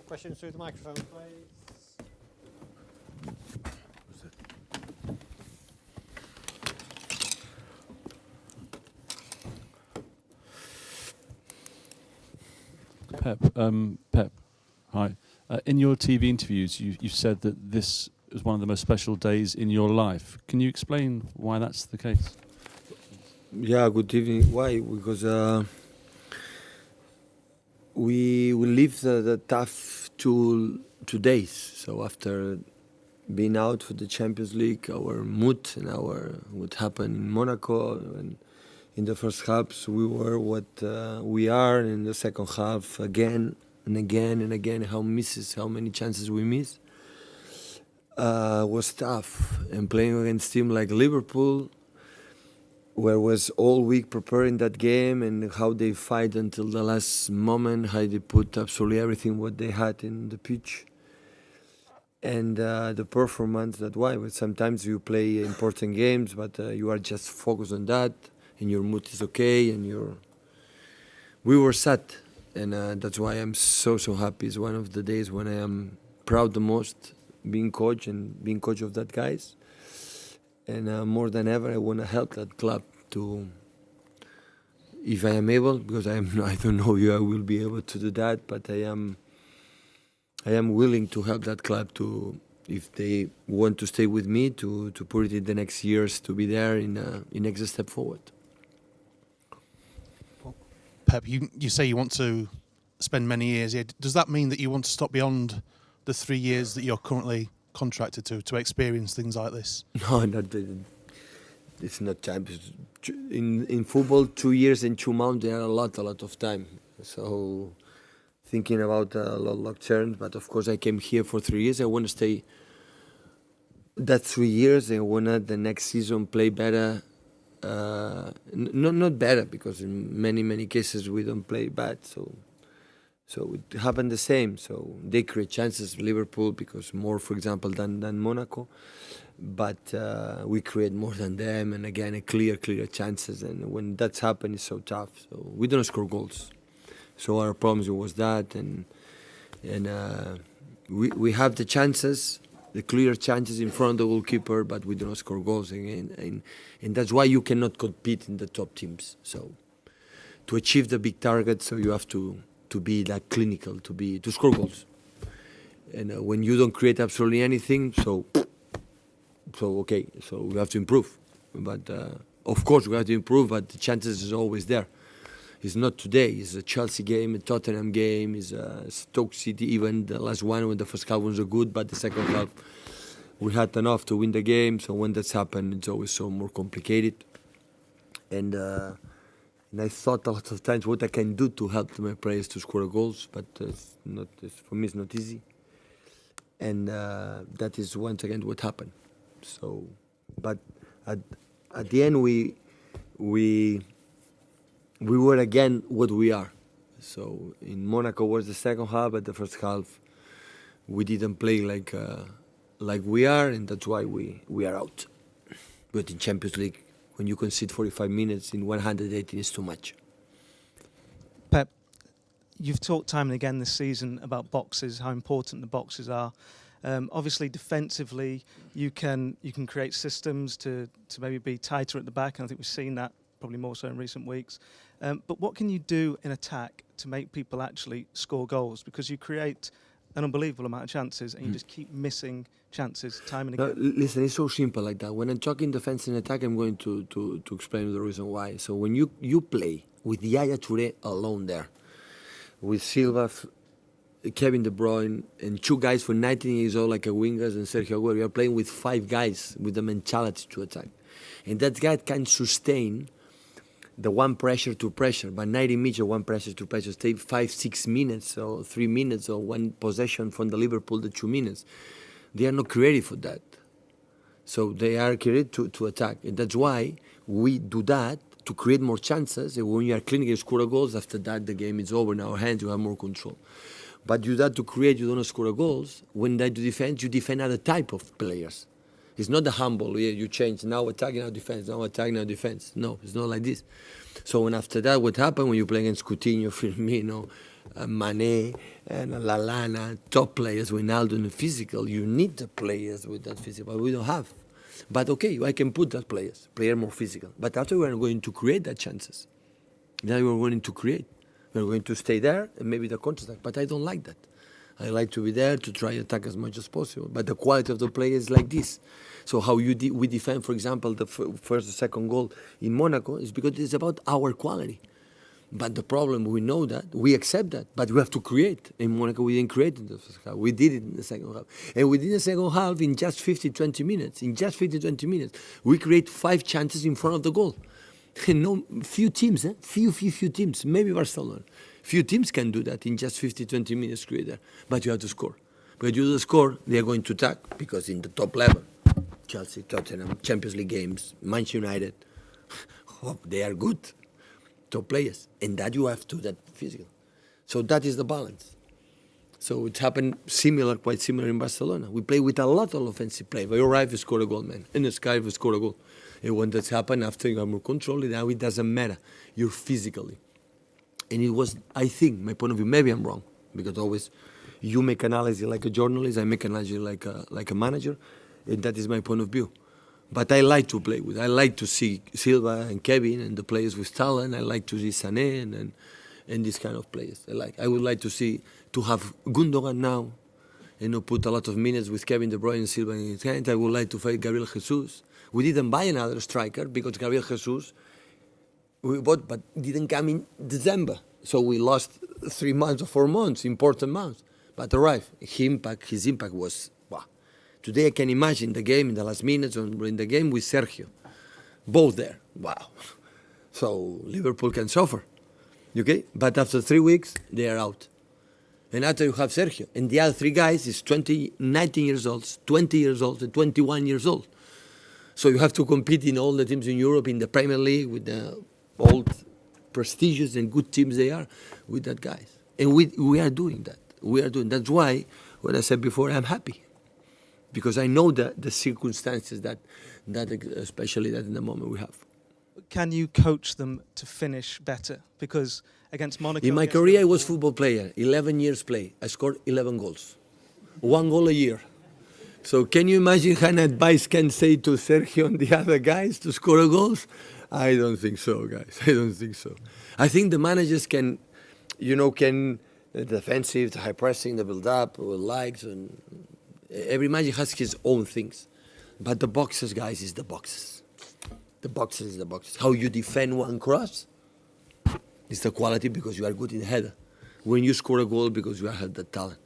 Questions through the microphone, please. Pep, hi. In your TV interviews, you've said that this was one of the most special days in your life. Can you explain why that's the case? Yeah, good evening. Why? Because we lived the tough two days. So after being out for the Champions League, our mood and what happened in Monaco and in the first half, so we were what we are in the second half again and again and again. How many chances we miss was tough. And playing against team like Liverpool, where was all week preparing that game and how they fight until the last moment, how they put absolutely everything what they had in the pitch. And the performance that why. But sometimes you play important games, but you are just focused on that, and your mood is okay, and we were sad, and that's why I'm so happy. It's one of the days when I am proud the most, being coach of that guys. And more than ever, I want to help that club to, if I am able, because I don't know if I will be able to do that, but I am willing to help that club to, if they want to stay with me, to put it in the next years to be there in next step forward. Pep, you say you want to spend many years here. Does that mean that you want to stop beyond the 3 years that you're currently contracted to experience things like this? No, it's not time. In football, 2 years and 2 months, there are a lot of time. So thinking about a lot of terms, but of course I came here for 3 years. I want to stay that 3 years. I want to the next season play better. Not better, because in many cases we don't play bad. So it happened the same. So they create chances, Liverpool, because more, for example, than Monaco. But we create more than them, and again, a clear chances. And when that's happened, it's so tough. So we don't score goals. So our problems was that, and we have the chances, the clear chances in front of the goalkeeper, but we do not score goals again, and that's why you cannot compete in the top teams. So to achieve the big target, so you have to be like clinical, to score goals, and when you don't create absolutely anything, so okay, so we have to improve. But of course we have to improve, but the chances is always there. It's not today. It's a Chelsea game, a Tottenham game, it's a Stoke City. Even the last one, when the first half was good, but the second half we had enough to win the game. So when that's happened, it's always so more complicated. And I thought a lot of times what I can do to help my players to score goals, but for me it's not easy. And that is once again what happened. So, but at the end we were again what we are. So in Monaco was the second half, but the first half we didn't play like we are, and that's why we are out. But in Champions League, when you concede 45 minutes in 118 is too much. Pep, you've talked time and again this season about boxes, how important the boxes are. Obviously, defensively, you can create systems to maybe be tighter at the back, and I think we've seen that probably more so in recent weeks. But what can you do in attack to make people actually score goals? Because you create an unbelievable amount of chances, and you just keep missing chances time and again. Listen, it's so simple like that. When I'm talking defense and attack, I'm going to explain the reason why. So when you play with Yaya Touré alone there, with Silva, Kevin De Bruyne, and 2 guys for 19 years old like a wingers and Sergio Aguero, you are playing with 5 guys with the mentality to attack. And that guy can sustain the one pressure to pressure, but 90 minutes of one pressure to pressure, stay 5-6 minutes or 3 minutes or one possession from the Liverpool, the 2 minutes. They are not created for that. So they are created to attack. And that's why we do that, to create more chances. And when you are clinical, you score goals, after that the game is over in our hands, you have more control. But you do that to create, you don't score goals. When they do defense, you defend other type of players. It's not the humble, you change, now attacking, now defense, now attacking, now defense. No, it's not like this. So when after that, what happened when you play against Coutinho, Firmino, Mane and Lallana, top players, Ronaldo in the physical. You need the players with that physical, but we don't have. But okay, I can put that player more physical. But after we're going to create that chances. Then we're going to create. We're going to stay there and maybe the counter-attack. But I don't like that. I like to be there to try attack as much as possible. But the quality of the play is like this. So how we defend, for example, the first or second goal in Monaco is because it's about our quality. But the problem, we know that, we accept that, but we have to create. In Monaco, we didn't create in the first half. We did it in the second half. And within the second half, in just 20 minutes, we create 5 chances in front of the goal. And few teams, few teams, maybe Barcelona. Few teams can do that in just 20 minutes create that. But you have to score. But you do score, they are going to attack, because in the top level, Chelsea, Tottenham, Champions League games, Manchester United, they are good. Top players, and that you have to that physical. So that is the balance. So it happened quite similar in Barcelona. We play with a lot of offensive play. We arrive, we score a goal, man. In the sky, we score a goal. And when that's happened, after you have more control, now it doesn't matter. You're physically. And it was, I think, my point of view, maybe I'm wrong, because always you make analysis like a journalist, I make analysis like a manager, and that is my point of view. But I like to play with. I like to see Silva and Kevin and the players with talent. I like to see Sané and these kind of players. I would like to have Gundogan now, put a lot of minutes with Kevin De Bruyne and Silva in his hand. I would like to fight Gabriel Jesus. We didn't buy another striker because Gabriel Jesus we bought, but didn't come in December. So we lost 3 months or 4 months, important months. But arrived. His impact was. Today I can imagine the game in the last minutes or in the game with Sergio. Both there. Wow. So Liverpool can suffer. Okay? But after 3 weeks, they are out. And after you have Sergio. And the other 3 guys is 19 years old, 20 years old, and 21 years old. So you have to compete in all the teams in Europe, in the Premier League, with the old, prestigious and good teams they are, with that guys. And we are doing that. That's why, what I said before, I'm happy. Because I know the circumstances that especially that in the moment we have. Can you coach them to finish better? Because against Monaco... In my career, I was football player, 11 years play. I scored 11 goals. 1 goal a year. So can you imagine how an advice can say to Sergio and the other guys to score goals? I don't think so, guys. I don't think so. I think the managers can, the defensive, the high pressing, the build-up, with likes, and every manager has his own things. But the boxes, guys, is the boxes. The boxes is the boxes. How you defend one cross is the quality because you are good in the header. When you score a goal because you have the talent.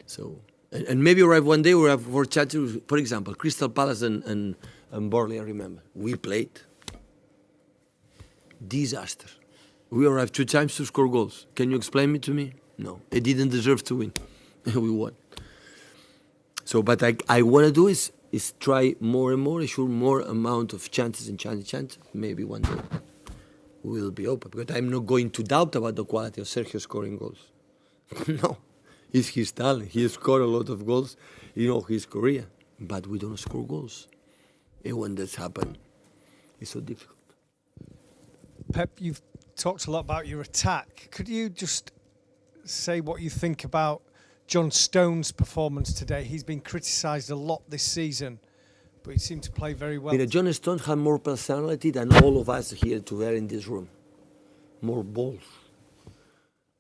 So, and maybe arrive one day we have 4 chances. For example, Crystal Palace and Burnley, I remember. We played. Disaster. We arrived 2 times to score goals. Can you explain it to me? No. They didn't deserve to win. We won. So, but I want to do is try more and more, ensure more amount of chances. Maybe one day we will be open. Because I'm not going to doubt about the quality of Sergio scoring goals. No, it's his talent. He scored a lot of goals in his career. But we don't score goals. And when this happens, it's so difficult. Pep, you've talked a lot about your attack. Could you just say what you think about John Stones' performance today? He's been criticised a lot this season, but he seemed to play very well. John Stones had more personality than all of us here together in this room. More balls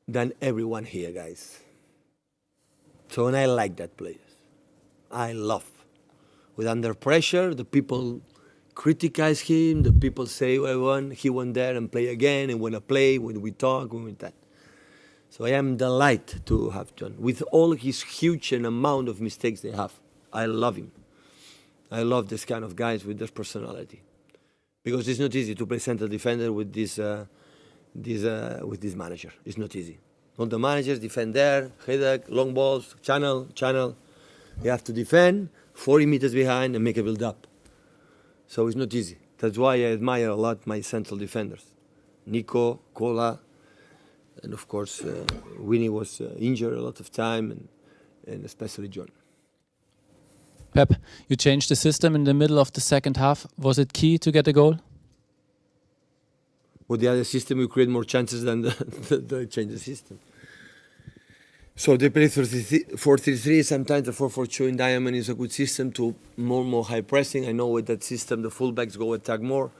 than everyone here, guys. So, and I like that player. I love. With under pressure, the people criticize him, the people say, well, he went there and play again, and when I play, when we talk, when we that. So I am delighted to have John. With all his huge amount of mistakes they have, I love him. I love this kind of guys with this personality. Because it's not easy to play center defender with this manager. It's not easy. All the managers defend there, headache, long balls, channel. You have to defend 40 meters behind and make a build-up. So it's not easy. That's why I admire a lot my central defenders. Nico, Kola, and of course Winnie was injured a lot of time, and especially John. Pep, you changed the system in the middle of the second half. Was it key to get a goal? With the other system, we create more chances than the change the system. So they play 4-3-3, sometimes the 4-4-2 in diamond is a good system to more high pressing. I know with that system the fullbacks go attack more,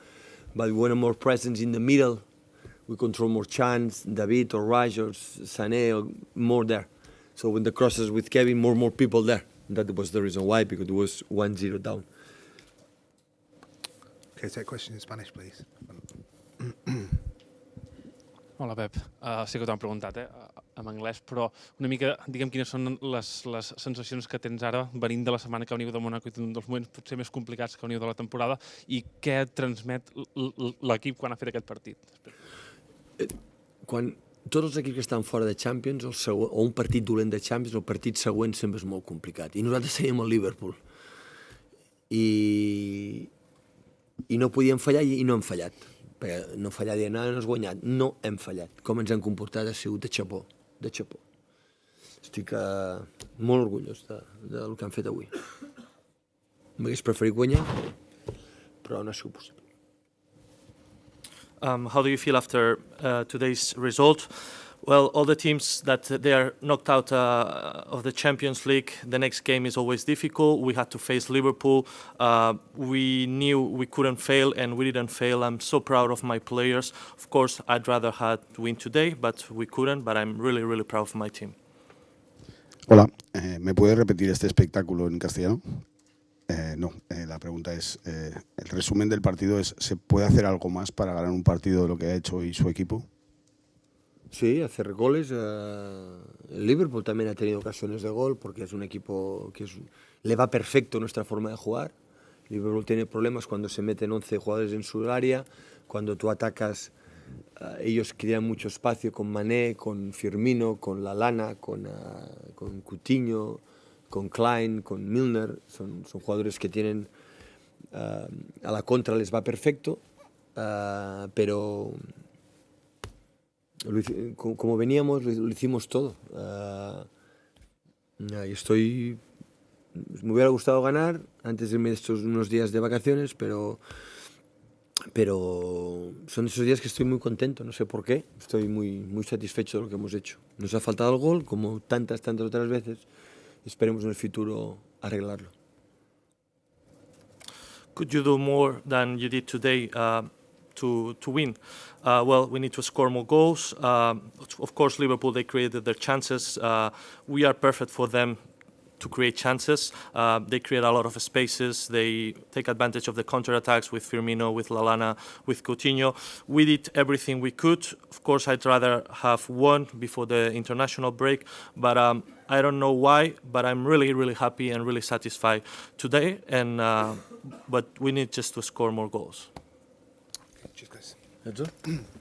but we want more presence in the middle. We control more chance, David or Raj or Sané or more there. So when the crosses with Kevin, more people there. That was the reason why, because it was 1-0 down. Okay, take a question in Spanish, please. Hola, Pep. Sé que t'ho han preguntat, en anglès, però una mica, diguem, quines són les sensacions que tens ara venint de la setmana que veniu de Mónaco i d'un dels moments potser més complicats que veniu de la temporada, i què transmet l'equip quan ha fet aquest partit? Quan tots els equips que estan fora de Champions o un partit dolent de Champions, el partit següent sempre és molt complicat. I nosaltres teníem el Liverpool. I no podíem fallar i no hem fallat. Perquè no fallar dient, no has guanyat. No hem fallat. Com ens han comportat ha sigut de xapó. De xapó. Estic molt orgullós del que han fet avui. M'hagués preferit guanyar, però no ha sigut possible. How do you feel after today's result? Well, all the teams that they are knocked out of the Champions League, the next game is always difficult. We had to face Liverpool. We knew we couldn't fail, and we didn't fail. I'm so proud of my players. Of course, I'd rather had win today, but we couldn't. But I'm really, really proud of my team. Hola, ¿me puede repetir este espectáculo en castellano? No, la pregunta es, el resumen del partido es, ¿se puede hacer algo más para ganar un partido de lo que ha hecho hoy su equipo? Sí, hacer goles. El Liverpool también ha tenido ocasiones de gol porque es un equipo que le va perfecto nuestra forma de jugar. Liverpool tiene problemas cuando se meten 11 jugadores en su área, cuando tú atacas, ellos crean mucho espacio con Mané, con Firmino, con Lallana, con Coutinho, con Klein, con Milner. Son jugadores que tienen, a la contra les va perfecto, pero como veníamos, lo hicimos todo. Me hubiera gustado ganar antes de irme estos unos días de vacaciones, pero son esos días que estoy muy contento, no sé por qué. Estoy muy satisfecho de lo que hemos hecho. Nos ha faltado el gol, como tantas otras veces. Esperemos en el futuro arreglarlo. Could you do more than you did today to win? Well, we need to score more goals. Of course, Liverpool, they created their chances. We are perfect for them to create chances. They create a lot of spaces. They take advantage of the counter-attacks with Firmino, with Lallana, with Coutinho. We did everything we could. Of course, I'd rather have won before the international break, but I don't know why, but I'm really, really happy and really satisfied today. And but we need just to score more goals. Cheers, guys. That's all?